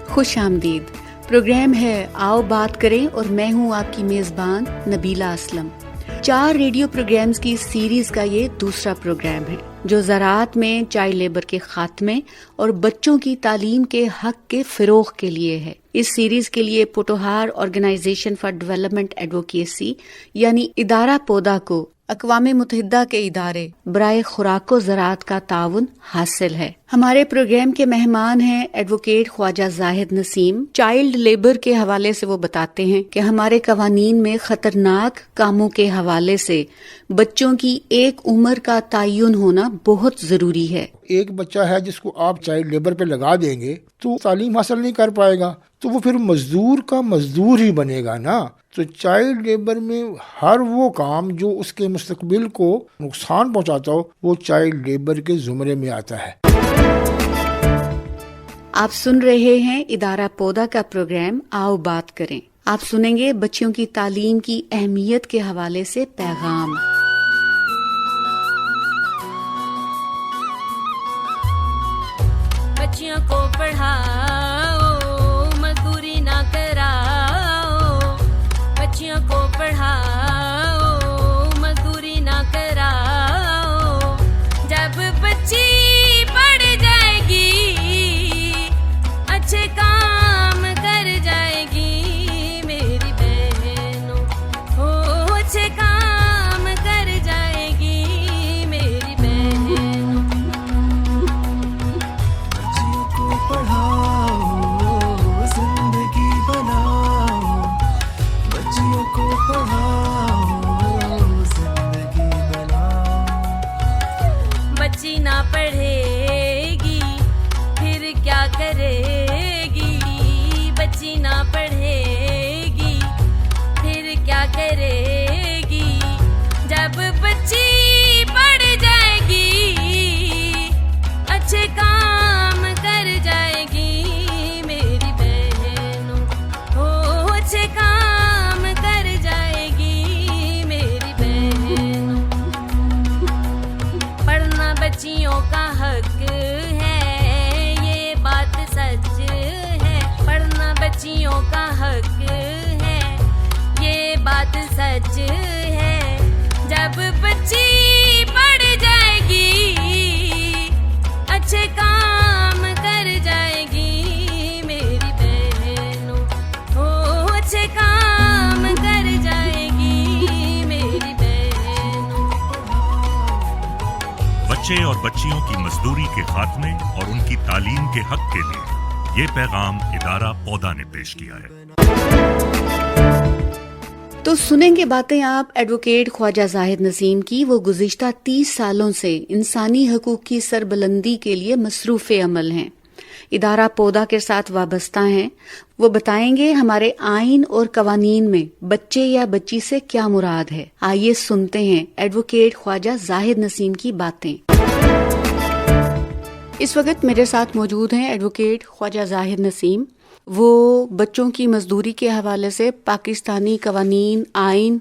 خوش آمدید. پروگرام ہے آؤ بات کریں اور میں ہوں آپ کی میزبان نبیلہ اسلم. 4 ریڈیو پروگرامز کی سیریز کا یہ دوسرا پروگرام ہے جو زراعت میں چائلڈ لیبر کے خاتمے اور بچوں کی تعلیم کے حق کے فروغ کے لیے ہے. اس سیریز کے لیے Potohar organization for development advocacy یعنی ادارہ پودا کو اقوام متحدہ کے ادارے برائے خوراک و زراعت کا تعاون حاصل ہے. ہمارے پروگرام کے مہمان ہیں ایڈوکیٹ خواجہ زاہد نسیم. چائلڈ لیبر کے حوالے سے وہ بتاتے ہیں کہ ہمارے قوانین میں خطرناک کاموں کے حوالے سے بچوں کی ایک عمر کا تعین ہونا بہت ضروری ہے. ایک بچہ ہے جس کو آپ چائلڈ لیبر پہ لگا دیں گے تو تعلیم حاصل نہیں کر پائے گا، تو وہ پھر مزدور کا مزدور ہی بنے گا نا. تو چائلڈ لیبر میں ہر وہ کام جو اس کے مستقبل کو نقصان پہنچاتا ہو وہ چائلڈ لیبر کے زمرے میں آتا ہے. آپ سن رہے ہیں ادارہ پودا کا پروگرام آؤ بات کریں. آپ سنیں گے بچیوں کی تعلیم کی اہمیت کے حوالے سے پیغام. بچیوں کو پڑھاؤ مزدوری نہ کراؤ، بچیوں کو پڑھاؤ مزدوری نہ کراؤ. جب بچی پڑھ جائے گی اچھے کام کر جائے گی میری بہنوں، اچھے کام کر جائے گی میری بہنوں. بچیوں کو پڑھاؤ زندگی بناؤ، بچیوں کو پڑھاؤ زندگی بناؤ. بچی نہ پڑھے گی پھر کیا کرے گی، بچی نہ پڑھے گی پھر کیا کرے گی. جب بچی پڑھ جائے گی اچھے کام کر جائے گی میری بہنوں، اچھے کام کر جائے گی میری بہنوں. پڑھنا بچیوں کا حق ہے یہ بات سچ ہے، پڑھنا بچیوں کا حق ہے یہ بات سچ ہے. جب بچی پڑھ جائے گی اچھے کام کر جائے گی میری بہنوں، اچھے کام کر جائے گی میری بہنوں. بچے اور بچیوں کی مزدوری کے خاتمے اور ان کی تعلیم کے حق کے لیے یہ پیغام ادارہ پودا نے پیش کیا ہے. تو سنیں گے باتیں آپ ایڈوکیٹ خواجہ زاہد نسیم کی. وہ گزشتہ 30 سالوں سے انسانی حقوق کی سربلندی کے لیے مصروف عمل ہیں، ادارہ پودا کے ساتھ وابستہ ہیں. وہ بتائیں گے ہمارے آئین اور قوانین میں بچے یا بچی سے کیا مراد ہے. آئیے سنتے ہیں ایڈوکیٹ خواجہ زاہد نسیم کی باتیں. اس وقت میرے ساتھ موجود ہیں ایڈوکیٹ خواجہ زاہد نسیم. وہ بچوں کی مزدوری کے حوالے سے پاکستانی قوانین، آئین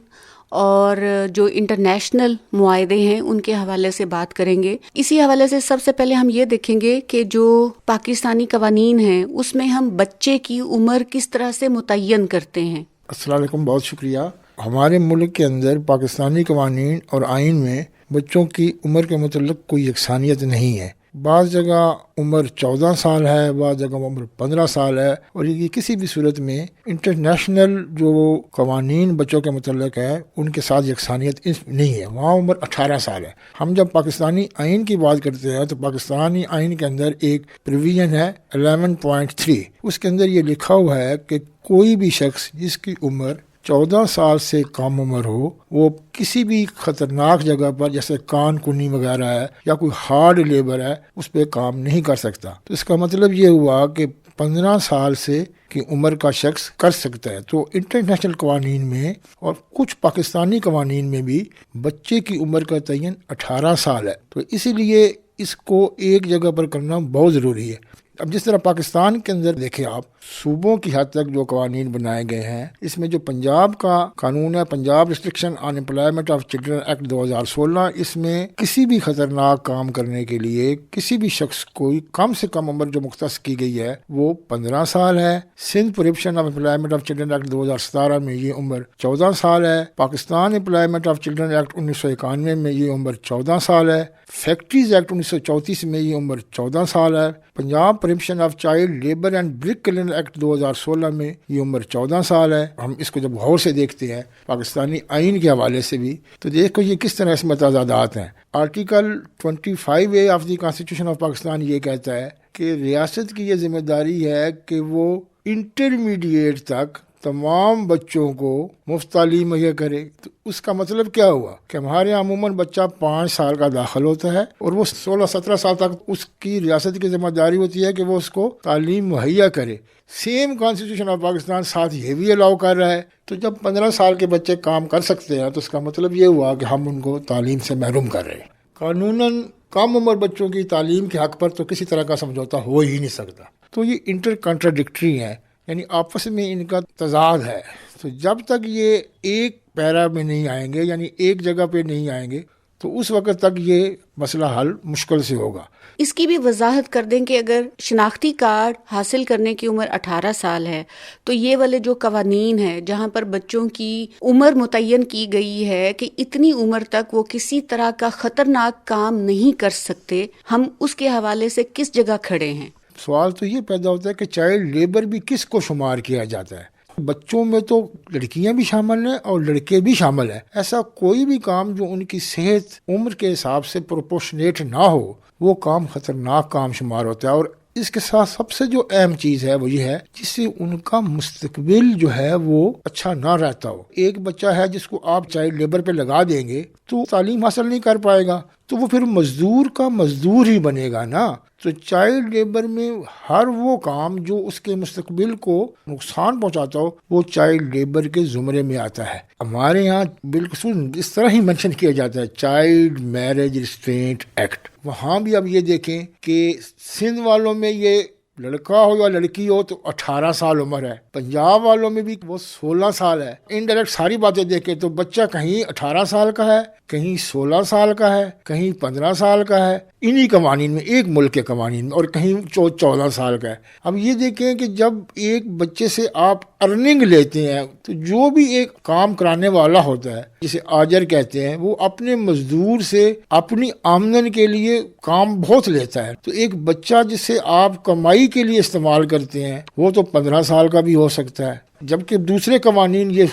اور جو انٹرنیشنل معاہدے ہیں ان کے حوالے سے بات کریں گے. اسی حوالے سے سب سے پہلے ہم یہ دیکھیں گے کہ جو پاکستانی قوانین ہیں اس میں ہم بچے کی عمر کس طرح سے متعین کرتے ہیں. السلام علیکم، بہت شکریہ. ہمارے ملک کے اندر پاکستانی قوانین اور آئین میں بچوں کی عمر کے متعلق کوئی یکسانیت نہیں ہے. بعض جگہ عمر 14 سال ہے، بعض جگہ عمر 15 سال ہے، اور یہ کسی بھی صورت میں انٹرنیشنل جو قوانین بچوں کے متعلق ہے ان کے ساتھ یکسانیت نہیں ہے. وہاں عمر 18 سال ہے. ہم جب پاکستانی آئین کی بات کرتے ہیں تو پاکستانی آئین کے اندر ایک پروویژن ہے 11.3. اس کے اندر یہ لکھا ہوا ہے کہ کوئی بھی شخص جس کی عمر 14 سال سے کم عمر ہو وہ کسی بھی خطرناک جگہ پر جیسے کان کنی وغیرہ ہے یا کوئی ہارڈ لیبر ہے اس پہ کام نہیں کر سکتا. تو اس کا مطلب یہ ہوا کہ 15 سال سے کی عمر کا شخص کر سکتا ہے. تو انٹرنیشنل قوانین میں اور کچھ پاکستانی قوانین میں بھی بچے کی عمر کا تعین 18 سال ہے. تو اسی لیے اس کو ایک جگہ پر کرنا بہت ضروری ہے. اب جس طرح پاکستان کے اندر دیکھیں آپ صوبوں کی حد تک جو قوانین بنائے گئے ہیں، اس میں جو پنجاب کا قانون ہے، Punjab restriction on employment of children act 2016، اس میں کسی بھی خطرناک کام کرنے کے لیے کسی بھی شخص کو کم سے کم عمر جو مختص کی گئی ہے وہ 15 سال ہے۔ Sindh prohibition of employment of children act 2017 میں یہ عمر 14 سال ہے۔ Pakistan employment of children act 1991 میں یہ عمر 14 سال ہے۔ فیکٹریز ایکٹ 1934 میں یہ عمر 14 سال ہے۔ Punjab prohibition of child labour and brick kiln act 2016 میں یہ عمر 14 سال ہے۔ ہم اس کو جب غور سے دیکھتے ہیں پاکستانی آئین کے حوالے سے بھی، تو دیکھو یہ کس طرح اس میں تضادات ہیں۔ Article 25A of the constitution of Pakistan یہ کہتا ہے کہ ریاست کی یہ ذمہ داری ہے کہ وہ انٹرمیڈیٹ تک تمام بچوں کو مفت تعلیم مہیا کرے۔ تو اس کا مطلب کیا ہوا کہ ہمارے یہاں عموماً بچہ 5 سال کا داخل ہوتا ہے اور وہ 16-17 سال تک اس کی ریاست کی ذمہ داری ہوتی ہے کہ وہ اس کو تعلیم مہیا کرے۔ سیم کانسٹیٹیوشن آف پاکستان ساتھ یہ بھی الاؤ کر رہا ہے۔ تو جب 15 سال کے بچے کام کر سکتے ہیں تو اس کا مطلب یہ ہوا کہ ہم ان کو تعلیم سے محروم کر رہے ہیں۔ قانوناً کم عمر بچوں کی تعلیم کے حق پر تو کسی طرح کا سمجھوتا ہو ہی نہیں سکتا۔ تو یہ انٹر کنٹراڈکٹری ہیں، یعنی آپس میں ان کا تضاد ہے۔ تو جب تک یہ ایک پیرا میں نہیں آئیں گے، یعنی ایک جگہ پہ نہیں آئیں گے، تو اس وقت تک یہ مسئلہ حل مشکل سے ہوگا۔ اس کی بھی وضاحت کر دیں کہ اگر شناختی کارڈ حاصل کرنے کی عمر 18 سال ہے تو یہ والے جو قوانین ہیں جہاں پر بچوں کی عمر متعین کی گئی ہے کہ اتنی عمر تک وہ کسی طرح کا خطرناک کام نہیں کر سکتے، ہم اس کے حوالے سے کس جگہ کھڑے ہیں؟ سوال تو یہ پیدا ہوتا ہے کہ چائلڈ لیبر بھی کس کو شمار کیا جاتا ہے؟ بچوں میں تو لڑکیاں بھی شامل ہیں اور لڑکے بھی شامل ہیں۔ ایسا کوئی بھی کام جو ان کی صحت عمر کے حساب سے پروپورشنیٹ نہ ہو وہ کام خطرناک کام شمار ہوتا ہے۔ اور اس کے ساتھ سب سے جو اہم چیز ہے وہ یہ ہے جس سے ان کا مستقبل جو ہے وہ اچھا نہ رہتا ہو۔ ایک بچہ ہے جس کو آپ چائلڈ لیبر پہ لگا دیں گے تو تعلیم حاصل نہیں کر پائے گا، تو وہ پھر مزدور کا مزدور ہی بنے گا نا۔ تو چائلڈ لیبر میں ہر وہ کام جو اس کے مستقبل کو نقصان پہنچاتا ہو وہ چائلڈ لیبر کے زمرے میں آتا ہے۔ ہمارے یہاں بالخصوص اس طرح ہی منشن کیا جاتا ہے چائلڈ میرج ریسٹرینٹ ایکٹ۔ وہاں بھی اب یہ دیکھیں کہ سندھ والوں میں یہ لڑکا ہو یا لڑکی ہو تو 18 سال عمر ہے، پنجاب والوں میں بھی وہ 16 سال ہے۔ انڈائریکٹ ساری باتیں دیکھیں تو بچہ کہیں 18 سال کا ہے، کہیں 16 سال کا ہے، کہیں 15 سال کا ہے، انہی قوانین میں، ایک ملک کے قوانین میں، اور کہیں 14 سال کا ہے۔ اب یہ دیکھیں کہ جب ایک بچے سے آپ ارننگ لیتے ہیں تو جو بھی ایک کام کرانے والا ہوتا ہے جسے آجر کہتے ہیں، وہ اپنے مزدور سے اپنی آمدن کے لیے کام بہت لیتا ہے۔ تو ایک بچہ جسے آپ کمائی کے لیے استعمال کرتے ہیں وہ تو 15 سال کا بھی ہو سکتا ہے، جبکہ دوسرے قوانین یہ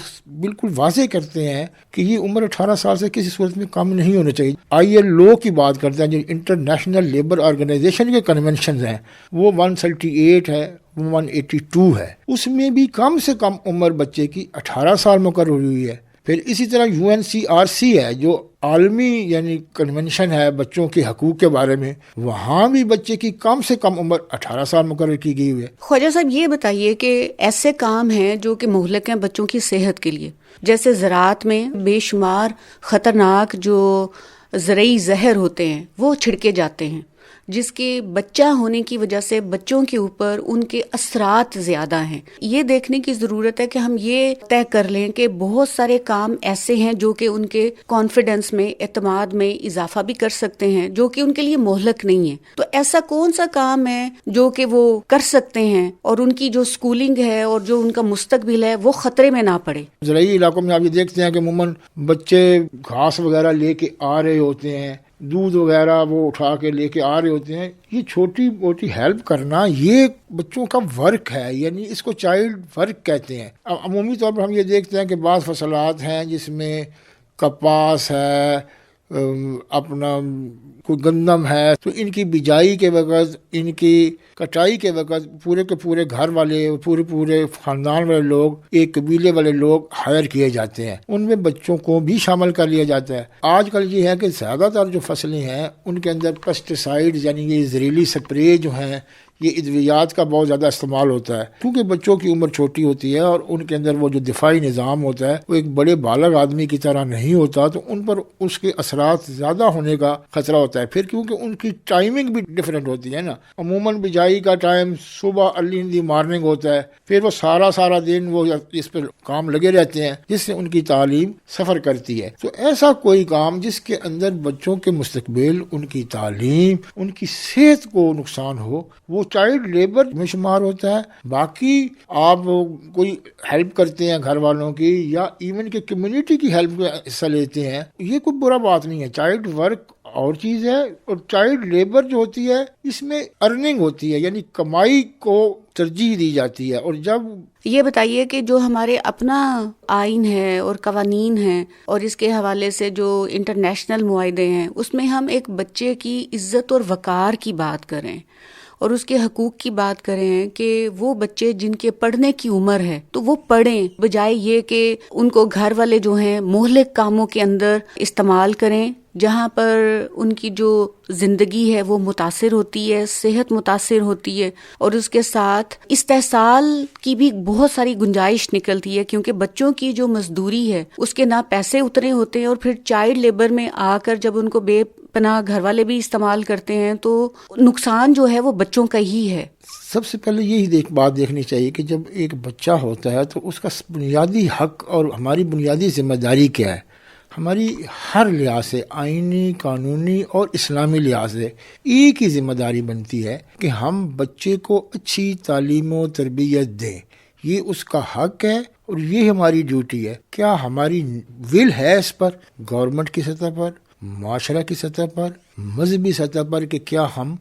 بالکل واضح کرتے ہیں کہ یہ عمر 18 سال سے کسی صورت میں کم نہیں ہونا چاہیے۔ ILO کی بات کرتے ہیں جو انٹرنیشنل لیبر آرگنائزیشن کے کنونشنز ہیں، وہ 138 ہے، 182 ہے، اس میں بھی کم سے کم عمر بچے کی 18 سال مقرر ہوئی ہے۔ پھر اسی طرح UNCRC ہے جو عالمی یعنی کنونشن ہے بچوں کے حقوق کے بارے میں، وہاں بھی بچے کی کم سے کم عمر 18 سال مقرر کی گئی ہے۔ خواجہ صاحب یہ بتائیے کہ ایسے کام ہیں جو کہ مہلک ہیں بچوں کی صحت کے لیے، جیسے زراعت میں بے شمار خطرناک جو زرعی زہر ہوتے ہیں وہ چھڑکے جاتے ہیں، جس کے بچہ ہونے کی وجہ سے بچوں کے اوپر ان کے اثرات زیادہ ہیں۔ یہ دیکھنے کی ضرورت ہے کہ ہم یہ طے کر لیں کہ بہت سارے کام ایسے ہیں جو کہ ان کے کانفیڈنس میں، اعتماد میں اضافہ بھی کر سکتے ہیں، جو کہ ان کے لیے مہلک نہیں ہے۔ تو ایسا کون سا کام ہے جو کہ وہ کر سکتے ہیں اور ان کی جو سکولنگ ہے اور جو ان کا مستقبل ہے وہ خطرے میں نہ پڑے؟ زرعی علاقوں میں آپ یہ دیکھتے ہیں کہ عموماً بچے گھاس وغیرہ لے کے آ رہے ہوتے ہیں، دودھ وغیرہ وہ اٹھا کے لے کے آ رہے ہوتے ہیں۔ یہ چھوٹی موٹی ہیلپ کرنا یہ بچوں کا ورک ہے، یعنی اس کو چائلڈ ورک کہتے ہیں۔ اب عمومی طور پر ہم یہ دیکھتے ہیں کہ بعض فصلات ہیں جس میں کپاس ہے، اپنا کوئی گندم ہے، تو ان کی بجائی کے وقت، ان کی کٹائی کے وقت پورے کے پورے گھر والے، پورے خاندان والے لوگ، ایک قبیلے والے لوگ ہائر کیے جاتے ہیں، ان میں بچوں کو بھی شامل کر لیا جاتا ہے۔ آج کل یہ ہے کہ زیادہ تر جو فصلیں ہیں ان کے اندر پیسٹیسائڈ یعنی یہ زہریلی سپرے جو ہیں، یہ ادویات کا بہت زیادہ استعمال ہوتا ہے، کیونکہ بچوں کی عمر چھوٹی ہوتی ہے اور ان کے اندر وہ جو دفاعی نظام ہوتا ہے وہ ایک بڑے بالغ آدمی کی طرح نہیں ہوتا، تو ان پر اس کے اثرات زیادہ ہونے کا خطرہ ہوتا ہے۔ ہوتا ہے پھر, کیونکہ ان کی ٹائمنگ بھی ڈفرینٹ ہوتی ہے نا. عموماً بجائی کا ٹائم صبح ارلی ان دی مارننگ ہوتا ہے, پھر وہ سارا دن وہ اس پر کام لگے رہتے ہیں جس سے ان کی تعلیم سفر کرتی ہے. تو ایسا کوئی کام جس کے اندر بچوں کے مستقبل, ان کی تعلیم, ان کی صحت کو نقصان ہو, وہ چائلڈ لیبر میں شمار ہوتا ہے. باقی آپ کوئی ہیلپ کرتے ہیں گھر والوں کی یا ایون کہ کمیونٹی کی ہیلپ میں حصہ لیتے ہیں, یہ کوئی برا بات نہیں ہے. چائلڈ ورک اور چیز ہے, اور چائلڈ لیبر جو ہوتی ہے اس میں ارننگ ہوتی ہے, یعنی کمائی کو ترجیح دی جاتی ہے. اور جب یہ بتائیے کہ جو ہمارے اپنا آئین ہے اور قوانین ہیں اور اس کے حوالے سے جو انٹرنیشنل معاہدے ہیں, اس میں ہم ایک بچے کی عزت اور وقار کی بات کریں اور اس کے حقوق کی بات کریں کہ وہ بچے جن کے پڑھنے کی عمر ہے تو وہ پڑھیں, بجائے یہ کہ ان کو گھر والے جو ہیں مہلک کاموں کے اندر استعمال کریں جہاں پر ان کی جو زندگی ہے وہ متاثر ہوتی ہے, صحت متاثر ہوتی ہے, اور اس کے ساتھ استحصال کی بھی بہت ساری گنجائش نکلتی ہے, کیونکہ بچوں کی جو مزدوری ہے اس کے نہ پیسے اتنے ہوتے ہیں, اور پھر چائلڈ لیبر میں آ کر جب ان کو بے پناہ گھر والے بھی استعمال کرتے ہیں تو نقصان جو ہے وہ بچوں کا ہی ہے. سب سے پہلے یہی بات دیکھنی چاہیے کہ جب ایک بچہ ہوتا ہے تو اس کا بنیادی حق اور ہماری بنیادی ذمہ داری کیا ہے. ہماری ہر لحاظ سے, آئینی, قانونی اور اسلامی لحاظ سے ایک ہی ذمہ داری بنتی ہے کہ ہم بچے کو اچھی تعلیم و تربیت دیں. یہ اس کا حق ہے اور یہ ہماری ڈیوٹی ہے. کیا ہماری ول ہے اس پر, گورنمنٹ کی سطح پر, معاشرہ کی سطح پر, مذہبی سطح پر, کہ کیا ہم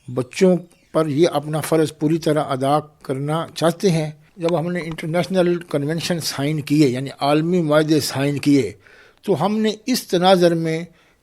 بچوں پر یہ اپنا فرض پوری طرح ادا کرنا چاہتے ہیں؟ جب ہم نے انٹرنیشنل کنونشن سائن کیے, یعنی عالمی معاہدے سائن کیے, تو ہم نے اس تناظر میں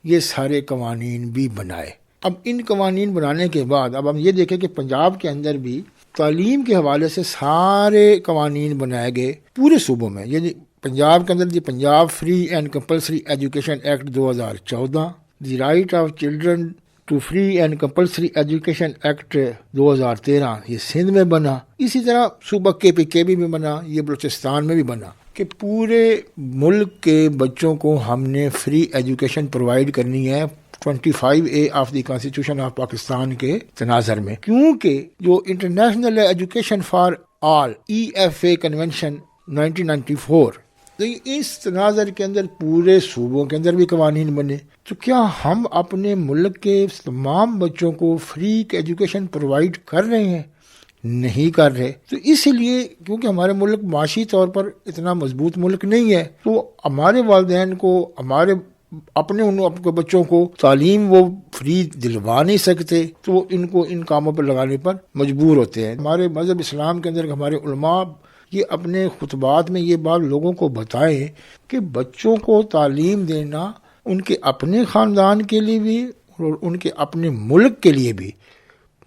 یہ سارے قوانین بھی بنائے. اب ان قوانین بنانے کے بعد اب ہم یہ دیکھیں کہ پنجاب کے اندر بھی تعلیم کے حوالے سے سارے قوانین بنائے گئے پورے صوبوں میں. یعنی پنجاب کے اندر the Punjab free and compulsory education act 2014, the right of children to free and compulsory education act 2013 یہ سندھ میں بنا. اسی طرح صوبہ KPKB میں بنا, یہ بلوچستان میں بھی بنا کہ پورے ملک کے بچوں کو ہم نے فری ایجوکیشن پرووائڈ کرنی ہے 25A of the constitution of Pakistan کے تناظر میں. کیونکہ جو international education for all EFA convention 1994, تو اس تناظر کے اندر پورے صوبوں کے اندر بھی قوانین بنے. تو کیا ہم اپنے ملک کے تمام بچوں کو فری ایجوکیشن پرووائڈ کر رہے ہیں؟ نہیں کر رہے. تو اس لیے کیونکہ ہمارے ملک معاشی طور پر اتنا مضبوط ملک نہیں ہے, تو ہمارے والدین کو ہمارے اپنے بچوں کو تعلیم وہ فری دلوا نہیں سکتے, تو ان کو ان کاموں پر لگانے پر مجبور ہوتے ہیں. ہمارے مذہب اسلام کے اندر ہمارے علماء یہ اپنے خطبات میں یہ بات لوگوں کو بتائیں کہ بچوں کو تعلیم دینا ان کے اپنے خاندان کے لیے بھی اور ان کے اپنے ملک کے لیے بھی,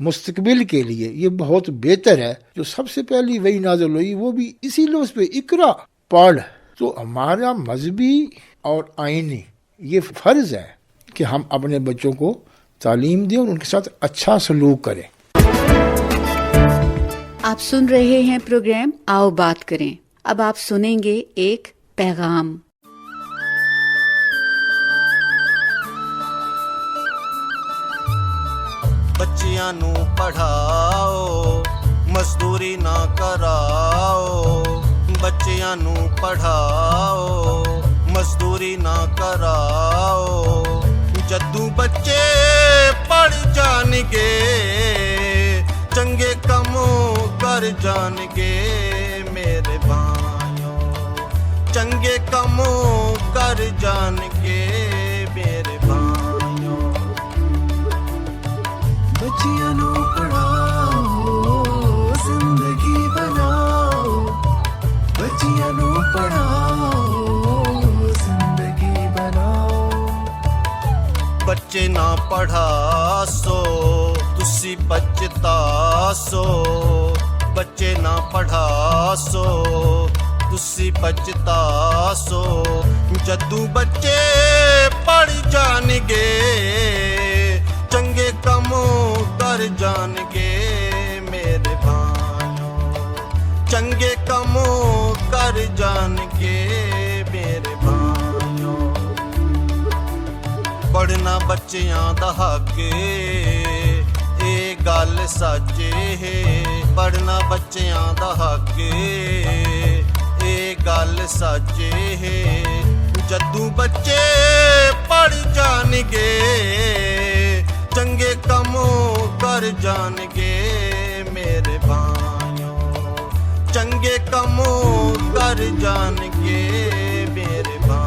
مستقبل کے لیے یہ بہت بہتر ہے. جو سب سے پہلی وہی نازل ہوئی وہ بھی اسی لفظ پہ, اقرا, پڑھ. تو ہمارا مذہبی اور آئینی یہ فرض ہے کہ ہم اپنے بچوں کو تعلیم دیں اور ان کے ساتھ اچھا سلوک کریں. آپ سن رہے ہیں پروگرام آؤ بات کریں. اب آپ سنیں گے ایک پیغام. بچیاں نو پڑھاؤ, مزدوری نہ کراؤ. بچیاں نو پڑھاؤ, مزدوری نہ کراؤ. جدوں بچے پڑھ جان گے, چنگے کموں کر جان گے. میرے بھائیوں چنگے کموں کر جان گے. میرے بھائیوں بچیاں نو پڑھاؤ, زندگی بناؤ. بچیاں نو پڑھاؤ, زندگی بناؤ. بچے نہ پڑھا سو تسی بچتا سو. بچے نہ پڑھا سو تسی بچتا سو. جدوں بچے پڑھ جان گے, چنگے کموں کر جان گے. میرے بھائیوں چنگے کموں کر جان گے. میرے بھائیوں پڑھنا ਬੱਚਿਆਂ ਦਾ ਹੱਕ ਇਹ ਗੱਲ ਸੱਚ ਹੈ ਪੜ੍ਹਨਾ ਬੱਚਿਆਂ ਦਾ ਹੱਕ ਇਹ ਗੱਲ ਸੱਚ ਹੈ ਜਦੋਂ ਬੱਚੇ ਪੜ੍ਹ ਜਾਣਗੇ ਚੰਗੇ ਕੰਮ ਕਰ ਜਾਣਗੇ ਮੇਰੇ ਭਾਈਓ ਚੰਗੇ ਕੰਮ ਕਰ ਜਾਣਗੇ ਮੇਰੇ ਭਾਈਓ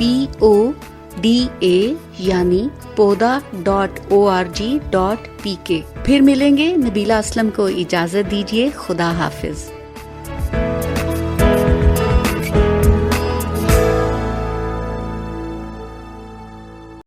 PODA یعنی poda.org.pk۔ پھر ملیں گے، نبیلہ اسلم کو اجازت دیجیے، خدا حافظ۔